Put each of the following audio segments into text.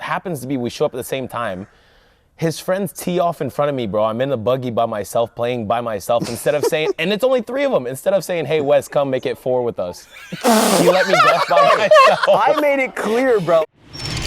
happens to be we show up at the same time. His friends tee off in front of me, bro. I'm in the buggy by myself, playing by myself, instead of saying, and it's only 3 of them, instead of saying, hey, Wes, come make it 4 with us. He let me bluff by myself. I made it clear, bro.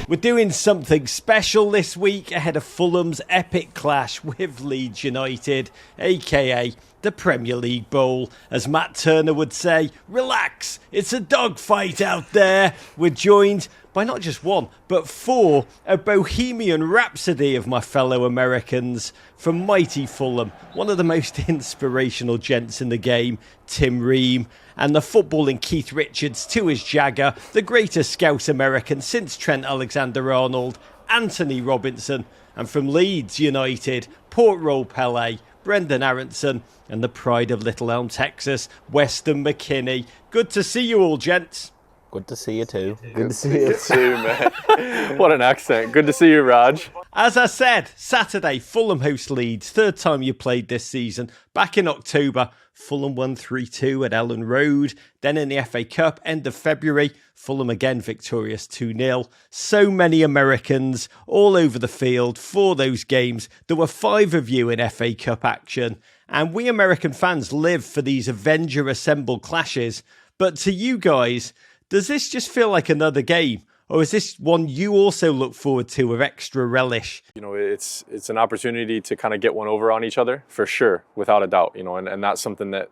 We're doing something special this week ahead of Fulham's epic clash with Leeds United, aka the Premier League Bowl. As Matt Turner would say, relax, it's a dogfight out there. We're joined by not just 1, but 4, a bohemian rhapsody of my fellow Americans. From mighty Fulham, one of the most inspirational gents in the game, Tim Ream, and the footballing Keith Richards to his Jagger, the greatest Scouse American since Trent Alexander-Arnold, Antonee Robinson, and from Leeds United, Port Royal Pele, Brenden Aaronson, and the pride of Little Elm, Texas, Weston McKennie. Good to see you all, gents. Good to see you too. Good to see you too, man. What an accent. Good to see you, Raj. As I said, Saturday, Fulham host Leeds. 3rd time you played this season. Back in October, Fulham won 3-2 at Ellen Road. Then in the FA Cup, end of February, Fulham again victorious 2-0. So many Americans all over the field for those games. There were 5 of you in FA Cup action. And we American fans live for these Avenger Assemble clashes. But to you guys, does this just feel like another game? Or is this one you also look forward to with extra relish? You know, it's an opportunity to kind of get one over on each other, for sure, without a doubt. You know, and that's something that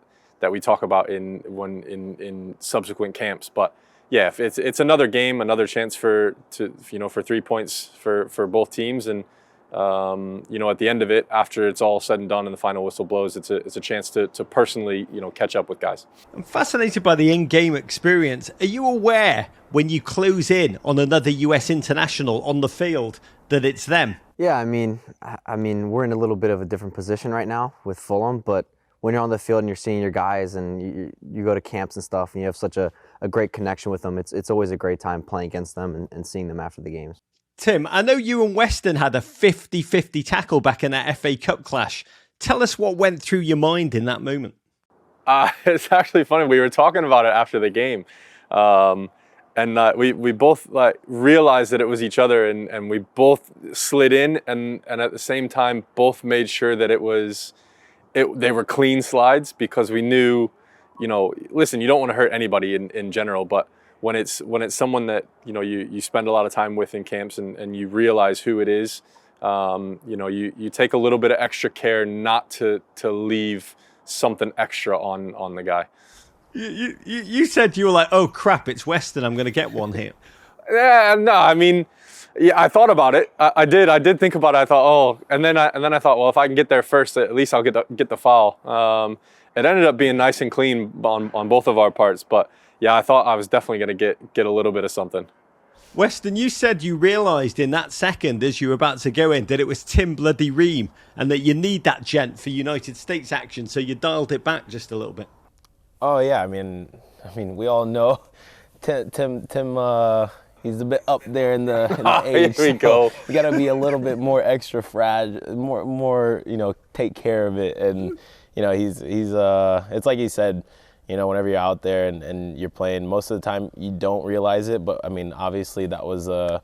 we talk about in subsequent camps. But yeah, if it's another game, another chance for 3 points for both teams, and you know, at the end of it, after it's all said and done and the final whistle blows, it's a chance to personally, you know, catch up with guys. I'm fascinated by the in-game experience. Are you aware when you close in on another US international on the field that it's them? Yeah, I mean, we're in a little bit of a different position right now with Fulham, but when you're on the field and you're seeing your guys and you go to camps and stuff and you have such a great connection with them, it's always a great time playing against them and seeing them after the games. Tim, I know you and Weston had a 50-50 tackle back in that FA Cup clash. Tell us what went through your mind in that moment. It's actually funny. We were talking about it after the game. And we both realized that it was each other, and we both slid in and at the same time both made sure that they were clean slides, because we knew, you know, listen, you don't want to hurt anybody in general, but when it's someone that, you know, you spend a lot of time with in camps and you realize who it is, you know, you take a little bit of extra care not to leave something extra on the guy. You said you were like, oh crap, it's Weston, I'm going to get one here. Yeah, no, I mean, yeah, I thought about it. I did think about it. I thought, oh, and then I thought, well, if I can get there first, at least I'll get the foul. It ended up being nice and clean on both of our parts, but yeah, I thought I was definitely going to get a little bit of something. Weston, you said you realised in that second as you were about to go in that it was Tim bloody Ream and that you need that gent for United States action, so you dialed it back just a little bit. Oh yeah, I mean, we all know Tim. He's a bit up there in the age. Here we go. You got to be a little bit more extra fragile, more you know, take care of it. And you know, he's it's like he said. You know, whenever you're out there and you're playing, most of the time you don't realize it. But I mean, obviously that was a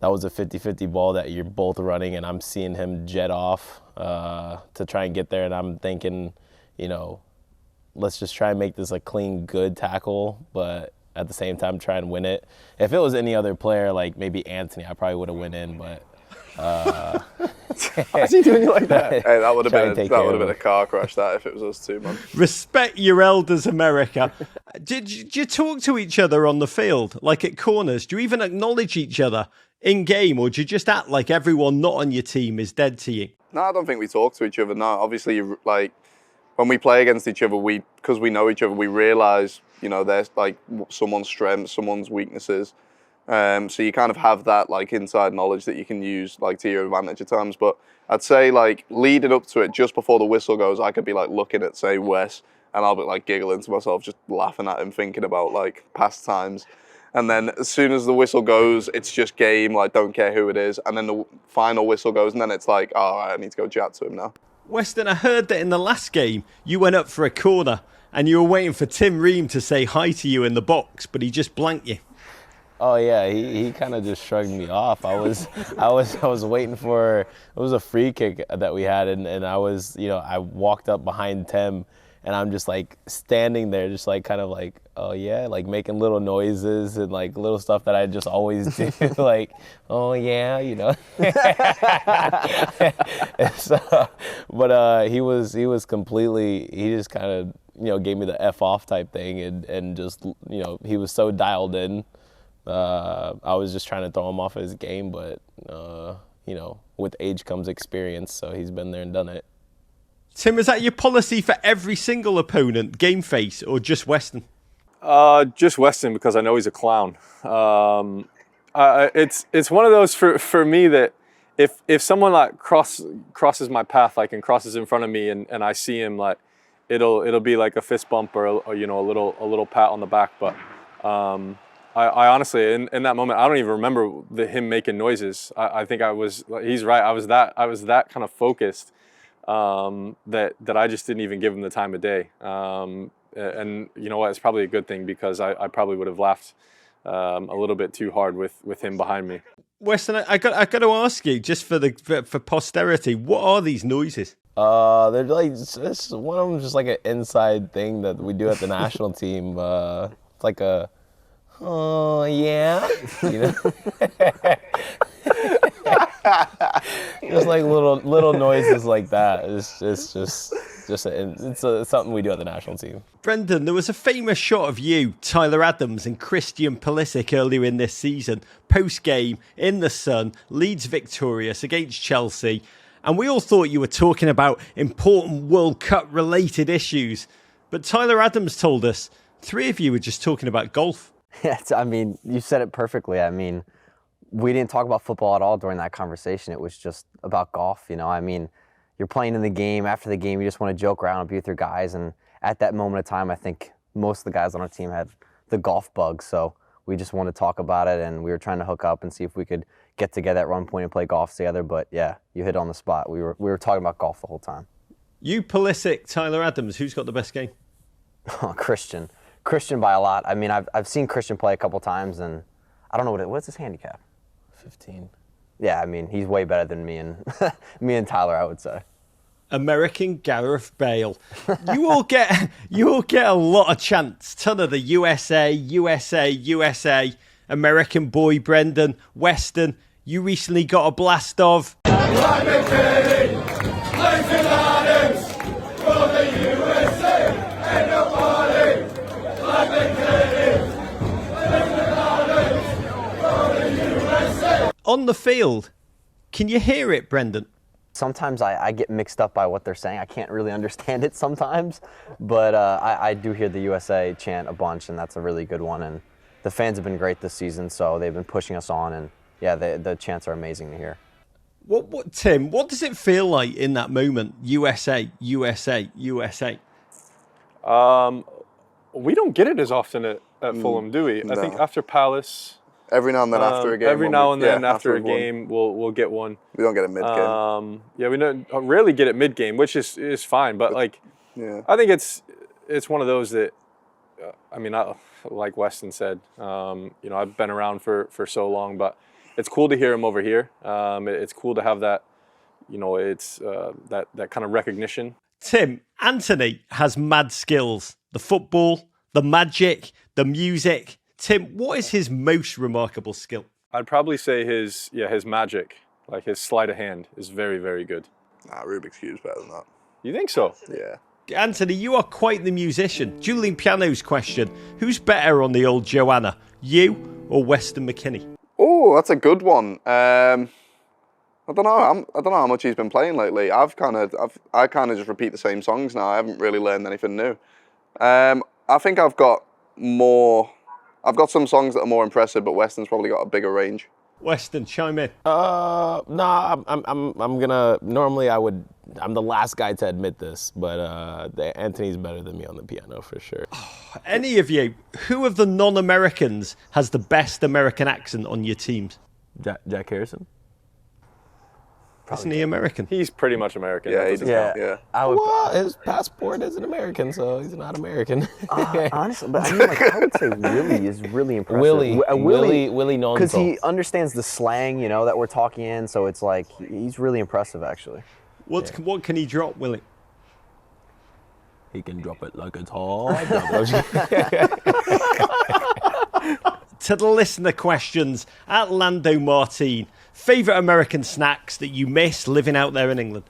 50-50 ball that you're both running, and I'm seeing him jet off to try and get there, and I'm thinking, you know, let's just try and make this a clean, good tackle, but at the same time try and win it. If it was any other player, like maybe Antonee, I probably would have went in, but. Why's he doing you like that? Hey, that would have been a car crash, that, if it was us two, man. Respect your elders, America. Did you talk to each other on the field, like at corners? Do you even acknowledge each other in game, or do you just act like everyone not on your team is dead to you? No, I don't think we talk to each other. No, obviously, like when we play against each other, because we know each other, we realise, you know, there's like someone's strengths, someone's weaknesses. So you kind of have that like inside knowledge that you can use like to your advantage at times. But I'd say like leading up to it, just before the whistle goes, I could be like looking at, say, Wes, and I'll be like giggling to myself, just laughing at him, thinking about like past times. And then as soon as the whistle goes, it's just game, like don't care who it is. And then the final whistle goes, and then it's like, oh, all right, I need to go chat to him now. Weston, I heard that in the last game, you went up for a corner and you were waiting for Tim Ream to say hi to you in the box, but he just blanked you. Oh yeah, he kind of just shrugged me off. I was waiting for, it was a free kick that we had, and I was, I walked up behind Tim, and I'm just like standing there, just like kind of like, oh yeah, like making little noises and like little stuff that I just always do, like, oh yeah, So, but he was completely, he just kind of gave me the F off type thing, and just he was so dialed in. I was just trying to throw him off his game, but with age comes experience, so he's been there and done it. Tim, is that your policy for every single opponent, game face, or just Weston? Just Weston, because I know he's a clown. It's one of those for me that if someone like crosses my path, like, and crosses in front of me, and I see him, like, it'll be like a fist bump or a little pat on the back, but I honestly, in that moment, I don't even remember him making noises. I think he's right. I was that kind of focused that I just didn't even give him the time of day. And you know what? It's probably a good thing, because I probably would have laughed a little bit too hard with him behind me. Weston, I got to ask you, just for posterity, what are these noises? They're like, it's one of them just like an inside thing that we do at the national team. It's like a, oh yeah, just like little noises like that. It's something we do at the national team. Brenden, there was a famous shot of you, Tyler Adams, and Christian Pulisic earlier in this season, post-game, in the sun, Leeds victorious against Chelsea, and we all thought you were talking about important World Cup-related issues. But Tyler Adams told us 3 of you were just talking about golf. Yeah, you said it perfectly. We didn't talk about football at all during that conversation. It was just about golf, You're playing in the game. After the game, you just want to joke around and be with your guys. And at that moment of time, I think most of the guys on our team had the golf bug. So we just wanted to talk about it, and we were trying to hook up and see if we could get together at one point and play golf together. But yeah, you hit on the spot. We were talking about golf the whole time. You, Pulisic, Tyler Adams, who's got the best game? Oh, Christian by a lot. I've seen Christian play a couple times, and I don't know what's his handicap. 15. Yeah, he's way better than me and Tyler, I would say. American Gareth Bale. You all get a lot of chants. Ton of the USA. American boy Brenden, Weston. You recently got a blast of. McKennie, Adams, for the USA, and nobody like McKennie, Adams, for the USA. On the field, can you hear it, Brenden? Sometimes I get mixed up by what they're saying. I can't really understand it sometimes, but I do hear the USA chant a bunch, and that's a really good one. And the fans have been great this season, so they've been pushing us on, and yeah, the chants are amazing to hear. What Tim, what does it feel like in that moment? USA. We don't get it as often at Fulham, do we? No. I think after Palace. Every now and then after a game. Every now and then after a game, we'll get one. We don't get it mid-game. Yeah, we don't rarely get it mid-game, which is fine. But like, yeah. I think it's one of those that, like Weston said, I've been around for so long, but it's cool to hear him over here. It's cool to have that, it's that kind of recognition. Tim, Antonee has mad skills. The football, the magic, the music. Tim, what is his most remarkable skill? I'd probably say his magic, like his sleight of hand, is very, very good. Nah, Rubik's Cube's better than that. You think so? Yeah. Antonee, you are quite the musician. Julian Piano's question, who's better on the old Joanna, you or Weston McKennie? Oh, that's a good one. I don't know. I don't know how much he's been playing lately. I kind of just repeat the same songs now. I haven't really learned anything new. I think I've got some songs that are more impressive, but Weston's probably got a bigger range. Weston, chime in. I'm gonna. Normally, I'm the last guy to admit this, but Antonee's better than me on the piano for sure. Any of you, who of the non-Americans has the best American accent on your teams? Jack Harrison. Isn't he American? He's pretty much American. Yeah, That he's, doesn't count. yeah. I would Well, his passport is an American, so he's not American. honestly, but I mean, like, I would say Willie is really impressive. Willie knows because he understands the slang, you know, that we're talking in. So it's like he's really impressive, actually. What can he drop, Willie? He can drop it like it's hot. To the listener questions, at Lando Martin, favourite American snacks that you miss living out there in England?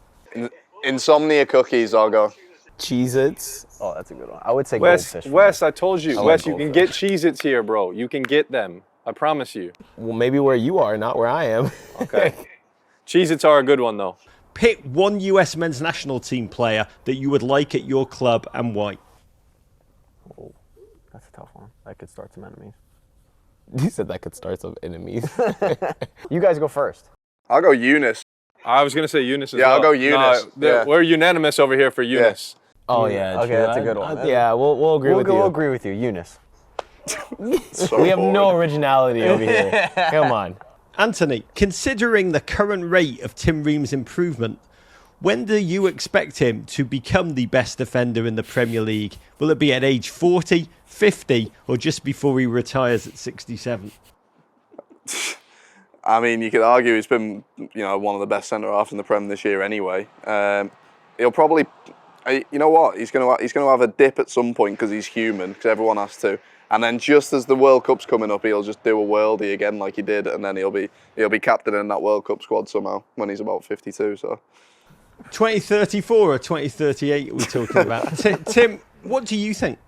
Insomnia cookies, I'll go. Cheez-Its. Oh, that's a good one. I would say Wes, goldfish. I told you. I like Wes, you can get goldfish. Cheez-Its here, bro. You can get them. I promise you. Well, maybe where you are, not where I am. Okay. Cheez-Its are a good one, though. Pick one US men's national team player that you would like at your club and why. Oh, that's a tough one. That could start some enemies. You said that could start some enemies. You guys go first. I'll go Eunice. I was going to say Eunice as Yeah, well. I'll go Eunice. No, Yeah. We're unanimous over here for Eunice. Oh yeah. Okay, true. that's a good one. Yeah, we'll agree with you. We'll agree with you, Eunice. So We have boring. no originality over here. Come on. Anthony, considering the current rate of Tim Ream's improvement, when do you expect him to become the best defender in the Premier League? Will it be at age 40, 50, or just before he retires at 67? I mean, you could argue he's been, one of the best centre halves in the Prem this year anyway. He'll probably, you know what? He's going to have a dip at some point because he's human, because everyone has to. And then just as the World Cup's coming up, he'll just do a worldie again like he did, and then he'll be captain in that World Cup squad somehow when he's about 52. So 2034 or 2038 are we talking about? Tim, what do you think?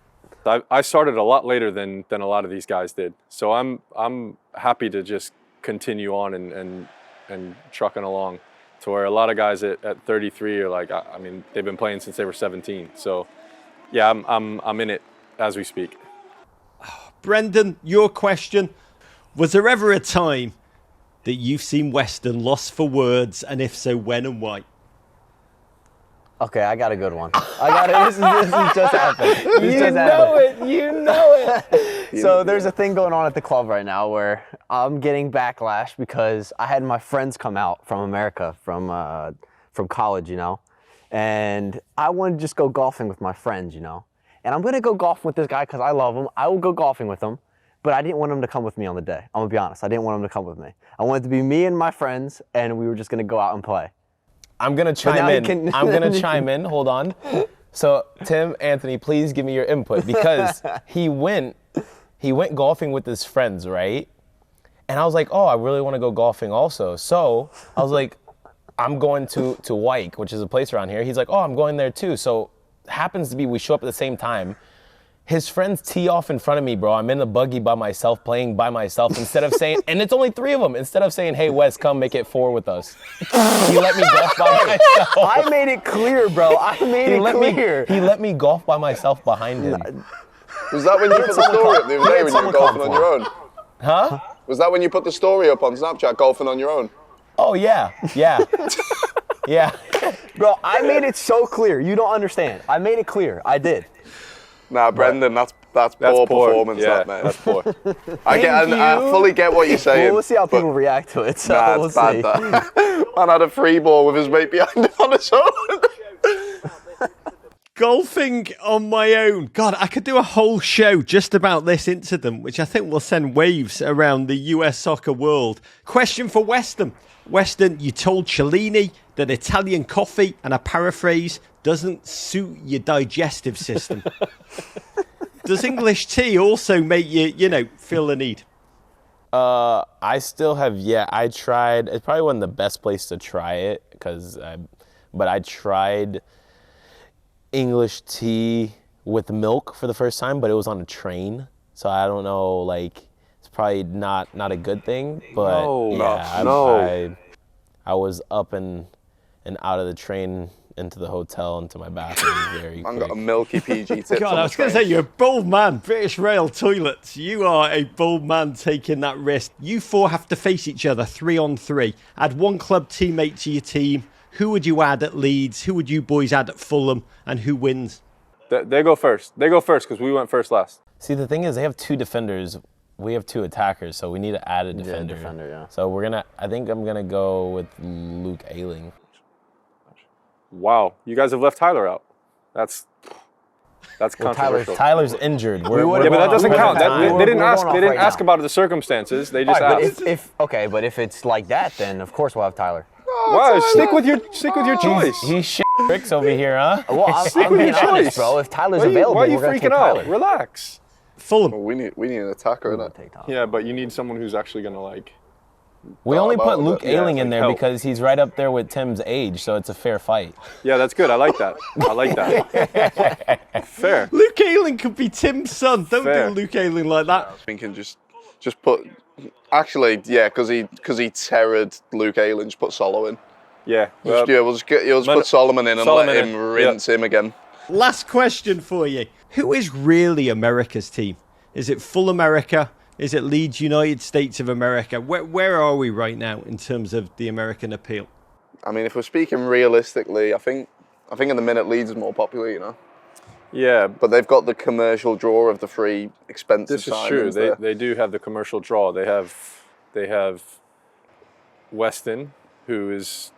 I started a lot later than a lot of these guys did. So I'm happy to just continue on and trucking along to where a lot of guys at 33 are like, I mean, they've been playing since they were 17. So yeah, I'm in it as we speak. Brenden, your question. Was there ever a time that you've seen Weston lost for words, and if so, when and why? Okay, I got a good one. This is just happened. You know it. So there's a thing going on at the club right now where I'm getting backlash because I had my friends come out from America, from college, and I wanted to just go golfing with my friends, And I'm gonna go golfing with this guy because I love him. I will go golfing with him, but I didn't want him to come with me on the day. I'm gonna be honest. I didn't want him to come with me. I wanted it to be me and my friends, and we were just gonna go out and play. I'm gonna chime in. I'm gonna chime in. Hold on. So Tim, Anthony, please give me your input because he went golfing with his friends, right? And I was like, oh, I really want to go golfing also. So I was like, I'm going to Wyke, which is a place around here. He's like, oh, I'm going there too. So happens to be we show up at the same time. His friends tee off in front of me, bro. I'm in the buggy by myself, playing by myself. Instead of saying, and it's only 3 of them. Instead of saying, hey, Wes, come make it 4 with us. He let me golf by myself. I made it clear, bro. I made it clear. He let me golf by myself behind him. was that when you put the story up the other day when you were golfing on your own? Huh? Was that when you put the story up on Snapchat golfing on your own? Oh, yeah. Yeah. Bro, I made it so clear. You don't understand. I made it clear. I did. Nah, Brenden, that's poor performance, yeah, that, mate. That's poor. I fully get what you're saying. Well, we'll see how people react to it. So Nah, we'll it's bad, see. that. Man had a free ball with his mate behind him on his own. Golfing on my own. God, I could do a whole show just about this incident, which I think will send waves around the US soccer world. Question for Weston. Weston, you told Cellini that Italian coffee, and I paraphrase, doesn't suit your digestive system. Does English tea also make you, feel the need? I still have I tried. It's probably one of the best place to try it but I tried English tea with milk for the first time, but it was on a train, so I don't know. It's probably not a good thing. But I was up and out of the train into the hotel into my bathroom very Man quick. got a milky PG tip. God, I was going to say, you're a bold man. British Rail toilets. You are a bold man taking that risk. You 4 have to face each other 3-on-3. Add 1 club teammate to your team. Who would you add at Leeds? Who would you boys add at Fulham? And who wins? They go first. They go first because we went first last. See, the thing is, they have 2 defenders. we have 2 attackers, so we need to add a defender. Yeah. So I think I'm gonna go with Luke Ayling. Wow, you guys have left Tyler out. That's controversial. Tyler's injured. Yeah, but that doesn't count. They didn't ask. They didn't ask about the circumstances. They just asked. But if it's like that, then of course we'll have Tyler. Wow, stick with your choice. He's shit bricks over here, huh? Well, I'm being honest, bro. If Tyler's available, why are you we're gonna freaking take out? Tyler. Relax. Fulham. Well, we need an attacker, innit? Yeah, but you need someone who's actually gonna like. We only put Luke Ayling in there help. because he's right up there with Tim's age, so it's a fair fight. Yeah, that's good. I like that. I like that. Fair. Luke Ayling could be Tim's son. Don't Fair. do Luke Ayling like that. I was thinking just put. Actually, yeah, because he terrored Luke Ayling. Just put Solo in. Yeah. We'll just put Solomon in and let him rinse him again. Last question for you. Who is really America's team? Is it full America? Is it Leeds United States of America? Where are we right now in terms of the American appeal? I mean, if we're speaking realistically, I think in the minute Leeds is more popular, you know. Yeah, But they've got the commercial draw of the 3 expensive this is true. signings. They do have the commercial draw. They have Weston, who is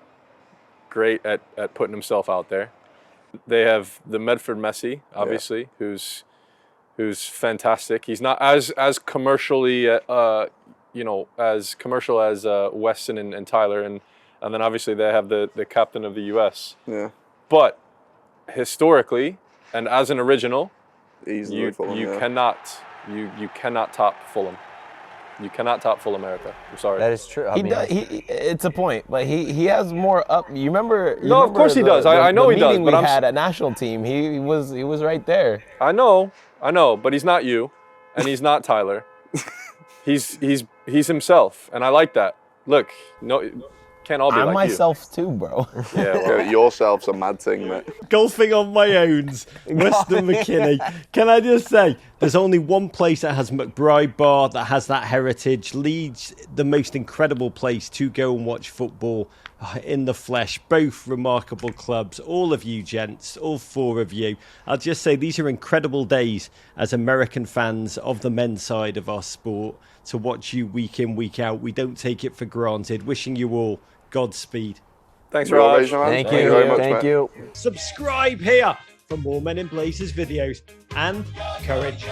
great at putting himself out there. They have the Medford Messi, obviously, who's fantastic. He's not as commercially, as commercial as Weston and Tyler, and then obviously they have the captain of the U.S. Yeah. But historically, and as an original, Easily Fulham, you cannot top Fulham. You cannot top full America. I'm sorry. That is true. It's a point, but he has more up. You remember? No, of course he does. I know he does. But we had at national team, he was right there. I know, but he's not you, and he's not Tyler. he's himself, and I like that. Look, no, can't all be I'm like myself too, bro. you. Yeah, well, Yourself's a mad thing, mate. Golfing on my own, Weston McKennie. Can I just say, there's only one place that has McBride Bar that has that heritage. Leeds, the most incredible place to go and watch football in the flesh. Both remarkable clubs. All of you gents, all 4 of you. I'll just say these are incredible days as American fans of the men's side of our sport to watch you week in, week out. We don't take it for granted. Wishing you all Godspeed. thanks, Raj. Thank you you. very much, Thank mate. you. Subscribe here for more Men in Blazers videos and courage.